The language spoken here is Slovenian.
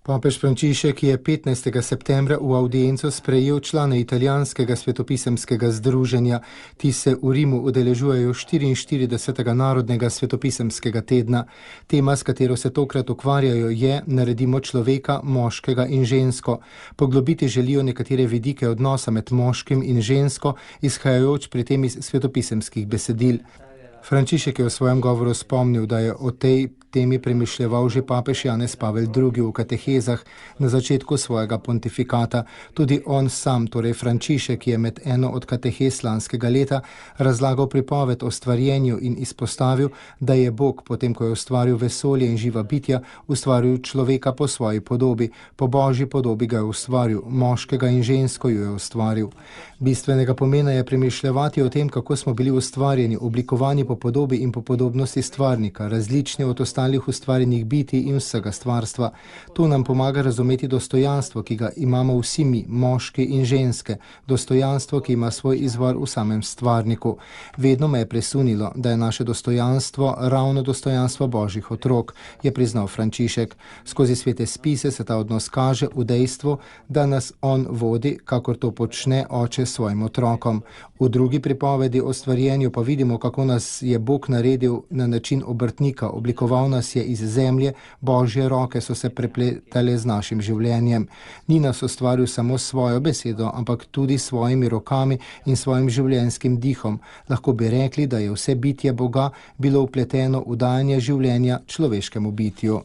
Papež Frančišek je 15. septembra v audienco sprejel člane italijanskega svetopisemskega združenja. Ti se v Rimu udeležujejo 44. narodnega svetopisemskega tedna. Tema, s katero se tokrat ukvarjajo, je Naredimo človeka, moškega in žensko. Poglobiti želijo nekatere vidike odnosa med moškim in žensko, izhajajoč pri tem iz svetopisemskih besedil. Frančišek je v svojem govoru spomnil, da je o tej temi premišljeval že papež Janez Pavel II. V katehezah na začetku svojega pontifikata. Tudi on sam, torej Frančišek, je med eno od katehez lanskega leta razlagal pripoved o stvarjenju in izpostavil, da je Bog, potem ko je ustvaril vesolje in živa bitja, ustvaril človeka po svoji podobi. Po božji podobi ga je ustvaril, moškega in žensko jo je ustvaril. Bistvenega pomena je premišljevati o tem, kako smo bili ustvarjeni, oblikovani po podobi in po podobnosti stvarnika, različni od ostalih ustvarjenih bitij in vsega stvarstva. To nam pomaga razumeti dostojanstvo, ki ga imamo vsi mi, moški in ženske, dostojanstvo, ki ima svoj izvor v samem stvarniku. Vedno me je presunilo, da je naše dostojanstvo ravno dostojanstvo božjih otrok, je priznal Frančišek. Skozi svete spise se ta odnos kaže v dejstvu, da nas on vodi, kakor to počne oče svojim otrokom. V drugi pripovedi o stvarjenju pa vidimo, kako nas je Bog naredil na način obrtnika, oblikoval nas je iz zemlje, božje roke so se prepletale z našim življenjem. Ni nas ustvaril samo svojo besedo, ampak tudi svojimi rokami in svojim življenjskim dihom. Lahko bi rekli, da je vse bitje Boga bilo vpleteno v dajanje življenja človeškemu bitju.